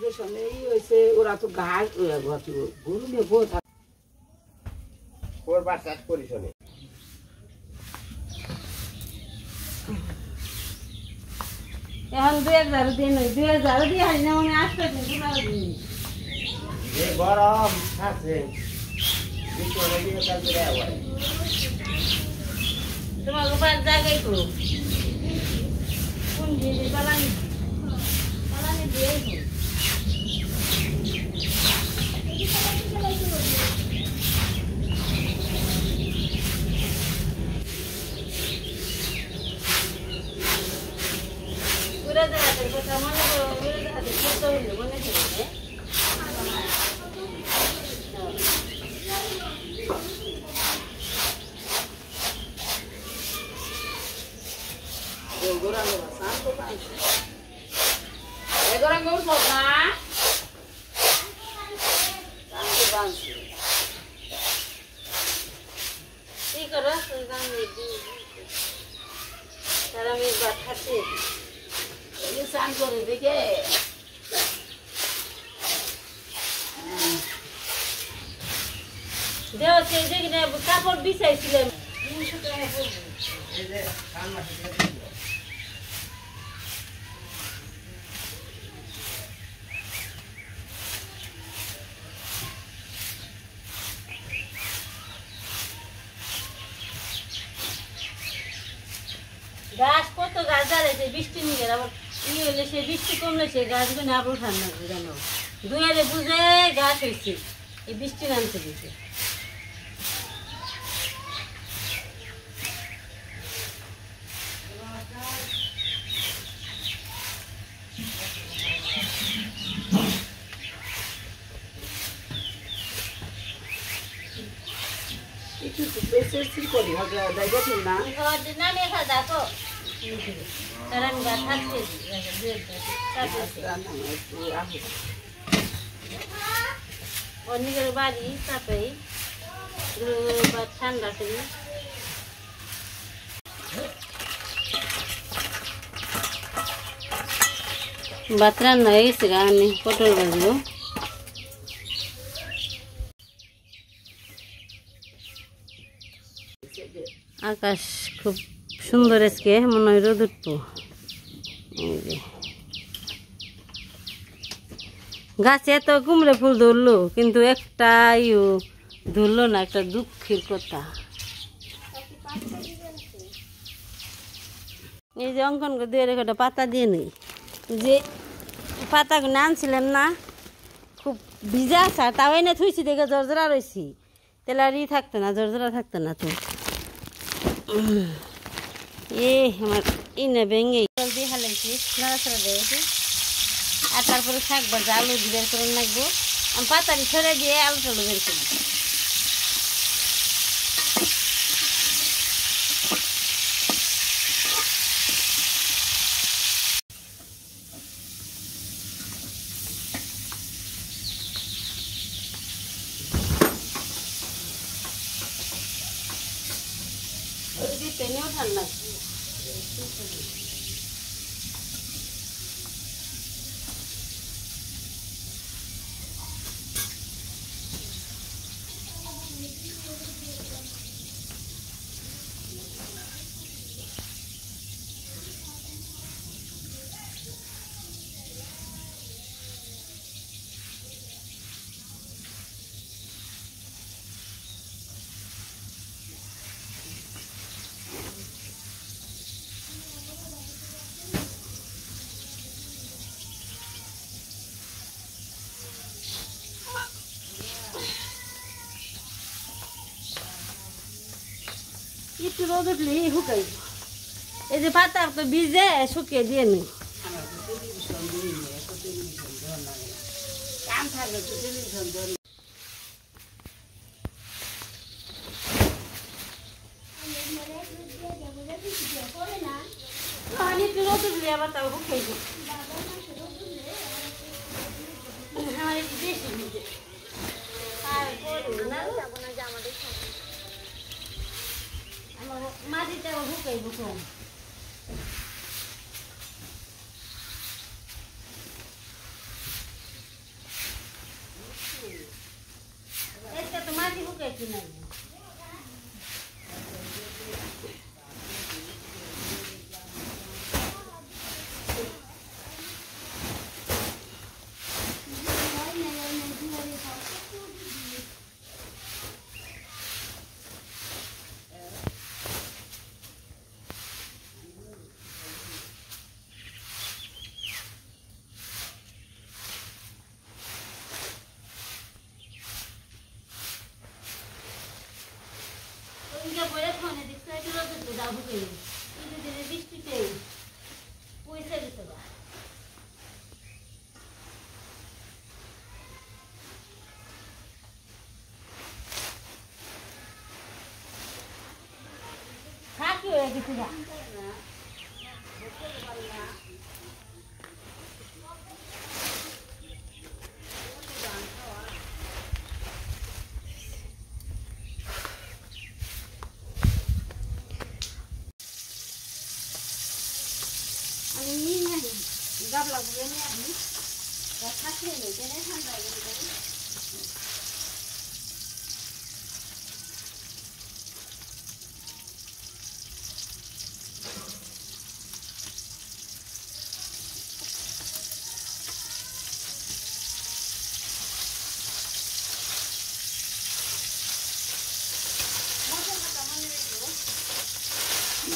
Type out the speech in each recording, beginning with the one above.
যে সময় হয়েছে ওরা তো ঘাস গরু নিয়ে বউ থাকে ওর বাচ্চা করি শোনে এখন 2000 দিন 2000 দিয়ে হারি না মানে আসবে গরম আছে তোমার উপায় জায়গায় তো কোন দিয়ে পালানি পালানি দিয়ে কথা মনে মনে করে Agora vamos voltar. কি করো তারা আমি ভাত খাচ্ছি স্নান করে দেখে দেওয়া দেখি না কাপড় বিছাইছিলাম গাছ কত গাছ দাঁড়াইছে বৃষ্টি নিয়ে আবার ই হলে সে বৃষ্টি কমলে সে গাছগুলো আবার ঠান্ডা লাগবে জানো দুয়ারে বুঝে গাছ হয়েছে এই বৃষ্টি নামতে দিয়েছে একটু বেশি করি দেখেন না না মেখা দেখো কারণ গাছ থাকছে অনেকের বাড়ি তাপে ঠান্ডা করি ভাত রান্না হয়ে গেছে আমি পটল ভাজবো আকাশ খুব সুন্দর আজকে মনে হয় রোদ উঠবো গাছে এত কুমড়ে ফুল ধরলো কিন্তু একটা ধরলো না একটা দুঃখের কথা এই যে অঙ্কন করে দিয়ে রেখে পাতা দিয়ে নেই যে পাতাগুলো আনছিলাম না খুব ভিজা আছে তাও এনে থুইছি দেখে জর্জরা রয়েছি তাহলে আর থাকতো না জর্জরা থাকতো না তো আমার ইনে ভেঙে জল দিয়ে হালাইছি নাড়াচাড়া দিয়ে আর তারপরে শাক ভাজা আলু বের করে রাখবো আমি পাতারি ছড়ে দিয়ে আলু টালু বের করবো পেনেও ঠান্ডা একটু রোদ উঠলে শুকাই এই যে পাতা তো ভিজে শুকিয়ে দিয়ে নি কাম থাকলে তো টেলিভিশন ধরি একটু রোদ উঠলে আবার তাও শুকাই আমার একটু বেশি ভিজে মাটিটাও শুকাই বুঝুন Gabla bu beni yapmış. Ya kaçırıyor. Gene sandalye.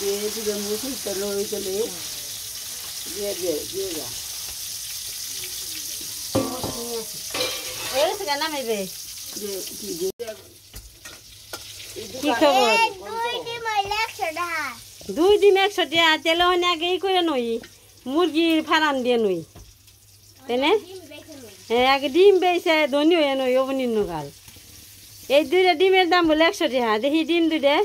Dia juga musuh telur itu le. Dia. Eres gana mebe. Dia. কি খবর? দুই ডিম 100 টাকা তেল হনে আগে করে নই মুরগির ফার্ম দিয়ে নই তেনে আগে ডিম বেচে ধনী হয়ে নই অবনি নগাল এই দুইটা ডিমের দাম বলে 100 টাকা দেখি ডিম দুইটা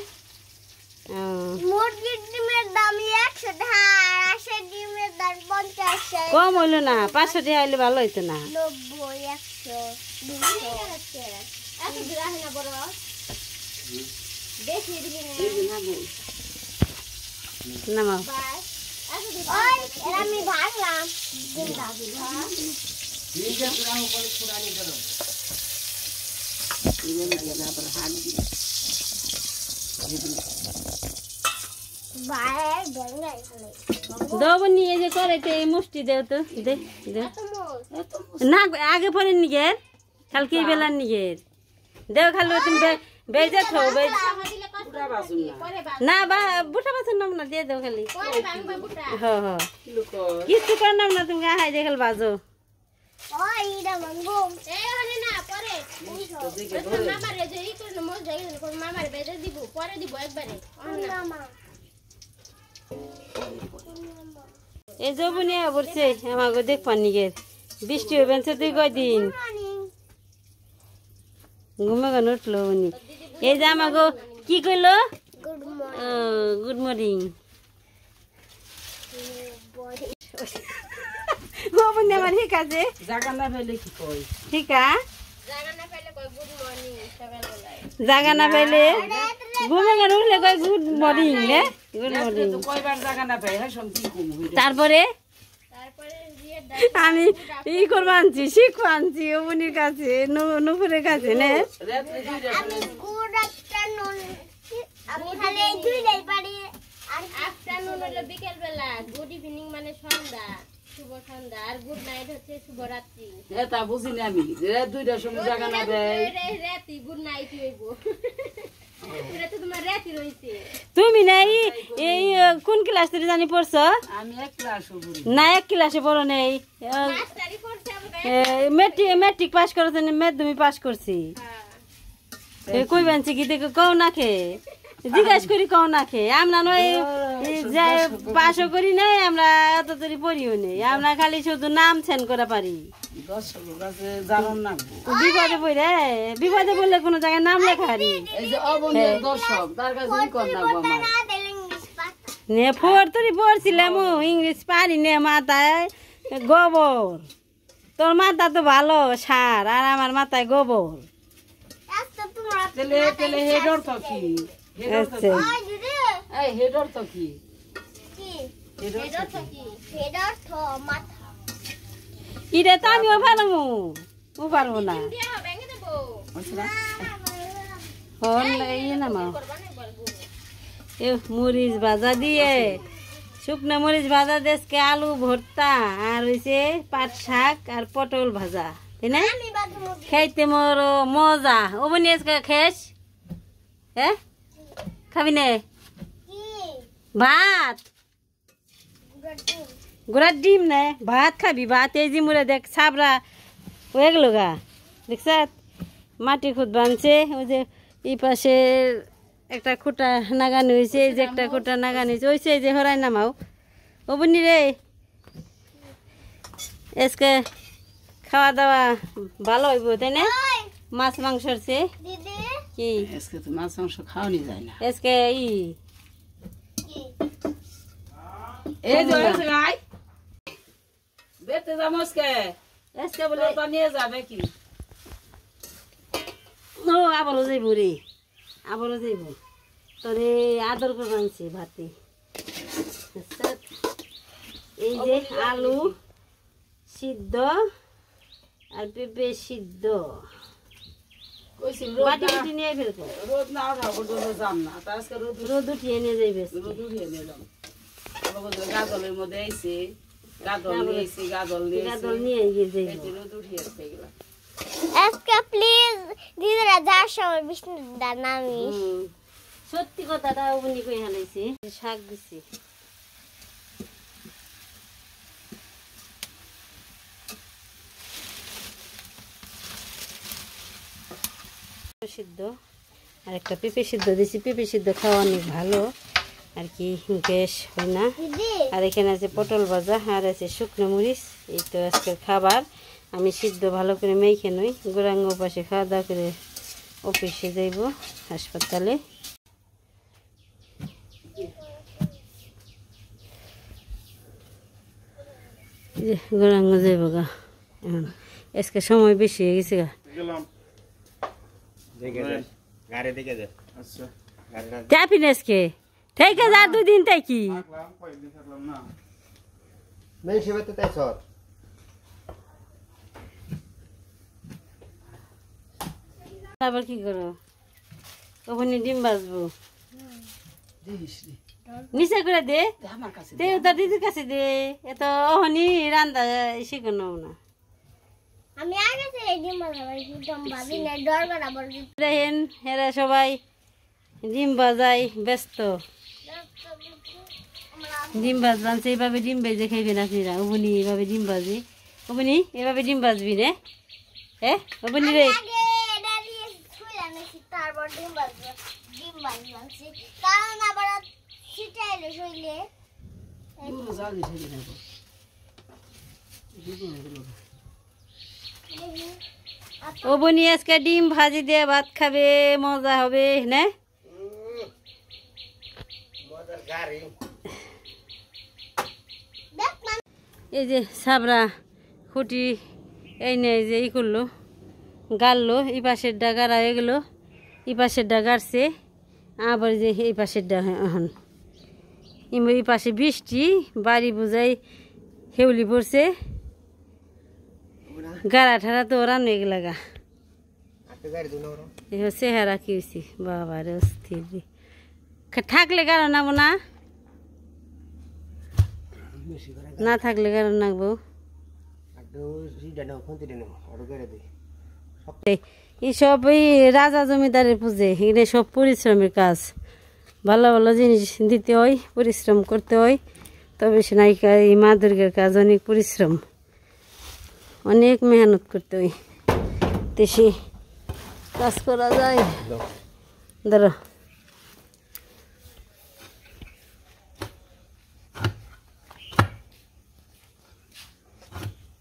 মুরগির ডিমের দাম 100 টাকা আর সেই ডিমের দাম 50 টাকা কম হইলো না 500 টাকা হইলে ভালো হইতো না 90 100 200 এত দিরা হয় না বড় বেশি দিবি না নামাও ওই এরা আমি ভাগলাম দিন দাবি Dia kurang boleh kurang dalam. Ini nak ada berhandi. ভাই বেঙ্গাই ফেলে দবনি এই যে করাইতে এই মুষ্টি দেও তো দে দে না আগে পরে নিগের কালকে বেলা নিগের দেও খালি তুমি বেজে থো বেজ না বা বুটা বাসন নাম না দিয়ে দেও খালি হ্যাঁ কিছু কর নাম না তুমি হাই দেখাল বাজো ওই ইডা মঙ্গো এই হনে না পরে মামারে যে ই করে মোজ যাই কোন মামারে বেজে দিব পরে দিব একবারে মামা এই জবনি বলছে আমাকে দেখ পানি গে বৃষ্টি হবেন সে তুই কয়দিন ঘুমে গান উঠলো উনি এই যে আমাকে কি কইলো গুড মর্নিং ববনি আমার ঠিক আছে Jangan nak beli koi. ঠিক আছে জায়গা না পেলে কই গুড মর্নিং সকালবেলায় জাগা না পাইলে ঘুমে গান উঠলে কয় গুড মর্নিং রে good morning Tu koi bar jangan nak beli, somthi kum. তারপরে তারপরে দিয়ে আমি ই করবো আনছি শিখবো আনছি অবনির কাছে নুপুরের কাছে নে আমি গুড আফটারনুন আমি খালি এই দুইটাই পারি আর আফটারনুন হলো বিকেল বেলা গুড ইভিনিং মানে সন্ধ্যা শুভ সন্ধ্যা আর গুড নাইট হচ্ছে শুভ রাত্রি Eta buzi ni ami. Duida som jangan nak beli. রাতি গুড নাইট হইবো এটা তো তোমার রাতি রইছে তুমি না এই কোন ক্লাস থেকে জানি পড়ছো Ami ek kelas uburi. না এক ক্লাসে পড়ো নেই মাস্টারি করছে আমরা মেট্রিক পাস করছে মাধ্যমিক পাস করছি কই বানছি কি দেখো কও না খে জিজ্ঞাসা করি কও না খে আমরা নয় যে পাশও করি নাই আমরা এত তরি পড়িও নেই আমরা খালি শুধু নাম সেন করে পারি 10 কাছে জানান না। বিপদে বললে কোনো জায়গায় নাম লেখা হারি এই যে অবনীর দর্শক তার কাছে কি কর না গো আমার। না দিলে ইংলিশ পাতা নে তরি পড়ছিলাম ইংলিশ পারি নে মাথায় গোবর তোর মাথা তো ভালো সার আর আমার মাথায় গোবর এত তোমরা তেলে হেডর তো কি? হেডর তো কি? আই দিদি এই হেডর তো কি? কি হেডর তো কি? হেডার তো মাথা ইরে তো আমিও পারবো ও পারবো না দিয়া ভেঙে দেবো বুঝলা? ইয়ে নামাও এ মরিচ ভাজা দিয়ে শুকনো মরিচ ভাজা দেশকে আলু ভর্তা আর হয়েছে পাট শাক আর পটল ভাজা তাই না খাইতে মোর মজা ওবনি আজকে খেস হ্যাঁ খাবি না ভাত গোড়ার ডিম না ভাত খাবি ভাত এই যে মুড়ে দেখ ছাবরা হয়ে গেল গা দেখছ মাটি খুদ বানছে ওই যে এই পাশে একটা খুঁটা নাগানো হয়েছে এই যে একটা খুঁটা নাগানো হয়েছে ওইছে এই যে হরাই নামাও ও বনি রে আজকে খাওয়া দাওয়া ভালো হইব তাই না মাছ মাংসর চেয়ে কি আজকে তো মাছ মাংস খাওয়ানি যায় না আজকে এই যে গাই বেতে যামসকে আজকে বলে তো নিয়ে যাবে কি ও আবারও যাইব রে আবারও যাইব তোরে আদর করে আনছি ভাতে এই যে আলু সিদ্ধ আর পেঁপে সিদ্ধ কইছিল বাটি বাটি নিয়ে ফেলবো রোদ না উঠাবো রোদ যাম না তা আজকে রোদ উঠিয়ে নিয়ে যাইবে রোদ উঠিয়ে নিয়ে যাম গাজলের মধ্যে আইছে গাজল নিয়ে গিয়ে যাইব রোদ উঠিয়ে গেলাম আজকে প্লিজ দিদিরা যার সময় বিষ্ণু দা নামিস সত্যি কথাটা উনি কই হালাইছি শাক দিছি সিদ্ধ আর একটা পেঁপে সিদ্ধ দিছি পেঁপে সিদ্ধ খাওয়া অনেক ভালো আর কি গ্যাস হয় না আর এখানে আছে পটল ভাজা আর আছে শুকনো মরিচ এই তো আজকের খাবার আমি সিদ্ধ ভালো করে মেখে নই গোরাঙ্গ পাশে খাওয়া দাওয়া করে অফিসে যাইব হাসপাতালে গোরাঙ্গ যাইব গা এখন আজকে সময় বেশি হয়ে গেছে গা চাপি না আজকে থেকে যা 2 দিন তাই কি আবার কি করো ওখানে ডিম ভাজবো নিচে করে দে আমার কাছে দে তার দিদির কাছে দে এত ওহনি রান্না শিখানো না আমি আগে থেকে ডিম বানাবার একদম ভাবি না ডর করা বল দেখেন এরা সবাই ডিম ভাজাই ব্যস্ত ডিম ভাজবান সেইভাবে ডিম ভেজে খাইবেন আপনারা ওবনি এইভাবে ডিম ভাজি ওবনি এভাবে ডিম ভাজবি রে হ্যাঁ ওবনি রে আগে এটা দিয়ে ছুঁয়ে নিছি তারপর ডিম বানাচ্ছি কারণ আবার ছিটাইলে শুইলে জানি ছেড়ে দেব ওবনি আজকে ডিম ভাজি দিয়ে ভাত খাবে মজা হবে না এই যে সাবরা খুঁটি এই নেই যে ই করলো গাড়লো এই পাশের ডা গাড়া হয়ে গেলো এই পাশের ডা গাড়ছে আবার যে এই পাশের ডা এখন এই পাশে বৃষ্টি বাড়ি বোঝাই হেউলি পড়ছে গাড়া ঠাড়া তো ওরা নেই লাগা চেহারা কি হয়েছি বাবা রে অস্থির থাকলে গাড়ো নাবো না না থাকলে গাড়ো নাকবো এইসব এই রাজা জমিদারের পুজো এখানে সব পরিশ্রমের কাজ ভালো ভালো জিনিস দিতে হয় পরিশ্রম করতে হয় তবে সে নায়িকা এই মা দুর্গার কাজ অনেক পরিশ্রম অনেক মেহনত করতে হয় দেশে কাজ করা যায় ধরো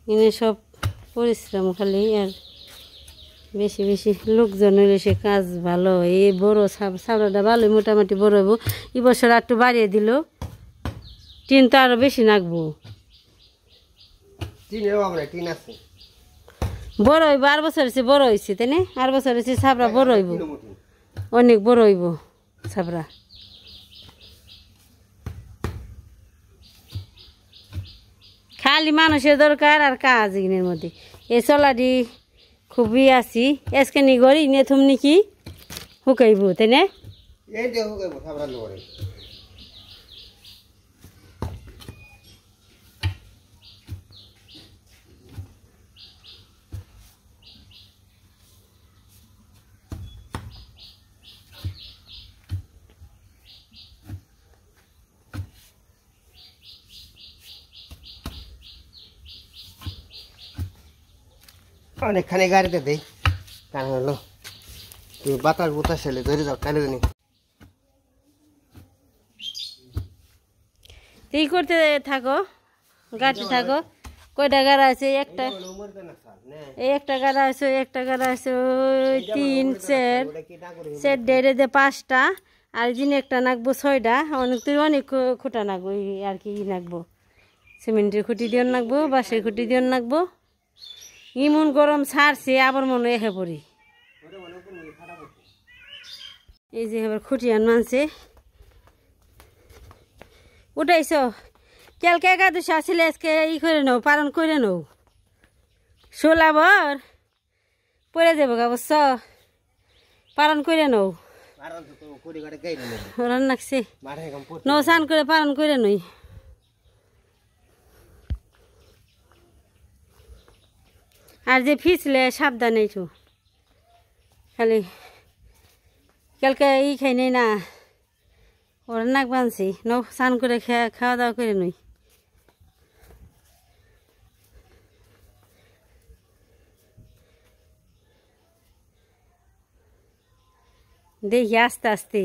এখানে সব পরিশ্রম খালি আর বেশি বেশি লোকজন হইলে সে কাজ ভালো হয় এই বড় সাবড়াটা ভালোই মোটামুটি বড় হইব এই বছর একটু বাড়িয়ে দিল টিন তো আরো বেশি নাকবো বড় হইব আর বছর হয়েছে বড় হয়েছে তাই না আর বছর হয়েছে সাবড়া বড় হইব অনেক বড় হইব সাবড়া খালি মানুষের দরকার আর কাজ এগুলোর মধ্যে এ চলাটি খুবই আছি আজকে নি গড়ি নিয়ে থুম নাকি শুকাইব তাই না এই দিয়ে হুকাইব সাবধান করে অনেকখানি গাড়িতে দেই কারণ হলো তুমি বাতাস বুতাস এলে ধরে যাও তাহলে জানি এই করতে থাকো গাড়ি থাকো কয়টা গাড়া আছে একটা এই একটা গাড়া আছে একটা গাড়া আছে ওই 3 সেট ডেড়ে দে 5টা আর দিন একটা নাকবো 6টা অনেক তুই অনেক খুঁটা নাকবো আর কি নাকবো সিমেন্টের খুঁটি দিয়ে নাকবো বাঁশের খুঁটি দিয়ে নাকবো ইমন গরম ছাড়ছে আবার মনে এসে পড়ি এই যে এবার খুঁটিয়ান মানছে উঠাইছ কালকে একাদশী আসলে আজকে ই করে নাও পালন করে নাও সোলাবর পরে যাবো গা বুঝছ পালন করে নাও রান লাগছে নৌ স্নান করে পালন করে নই আর যে ফিসলে সাবধানে একটু খালি কালকে ই খাই নাই না ওরা নাক বানছি নৌ স্নান করে খাওয়া দাওয়া করে নই দেখি আস্তে আস্তে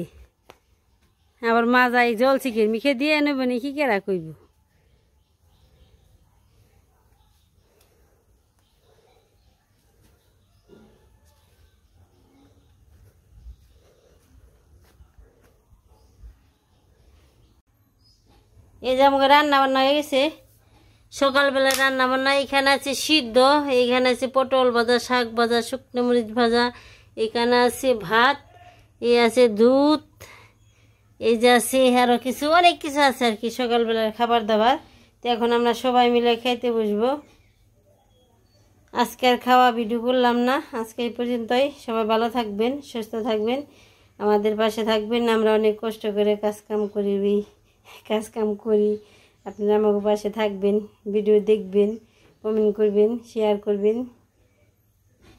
আবার মাজাই জল শিখের মিখে দিয়ে নেব নি কি কেরা কইব এই যে আমাকে রান্না বান্না হয়ে গেছে সকালবেলা রান্না বান্না এখানে আছে সিদ্ধ এইখানে আছে পটল ভাজা শাক ভাজা শুকনো মরিচ ভাজা এখানে আছে ভাত এই আছে দুধ এই যে আছে আরও কিছু অনেক কিছু আছে আর কি সকালবেলার খাবার দাবার তো এখন আমরা সবাই মিলে খাইতে বসবো আজকে আর খাওয়া ভিডিও করলাম না আজকে এই পর্যন্তই সবাই ভালো থাকবেন সুস্থ থাকবেন আমাদের পাশে থাকবেন আমরা অনেক কষ্ট করে কাজকাম করি আপনারা আমাদের পাশে থাকবেন ভিডিও দেখবেন কমেন্ট করবেন শেয়ার করবেন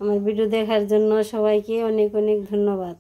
আমার ভিডিও দেখার জন্য সবাইকে অনেক অনেক ধন্যবাদ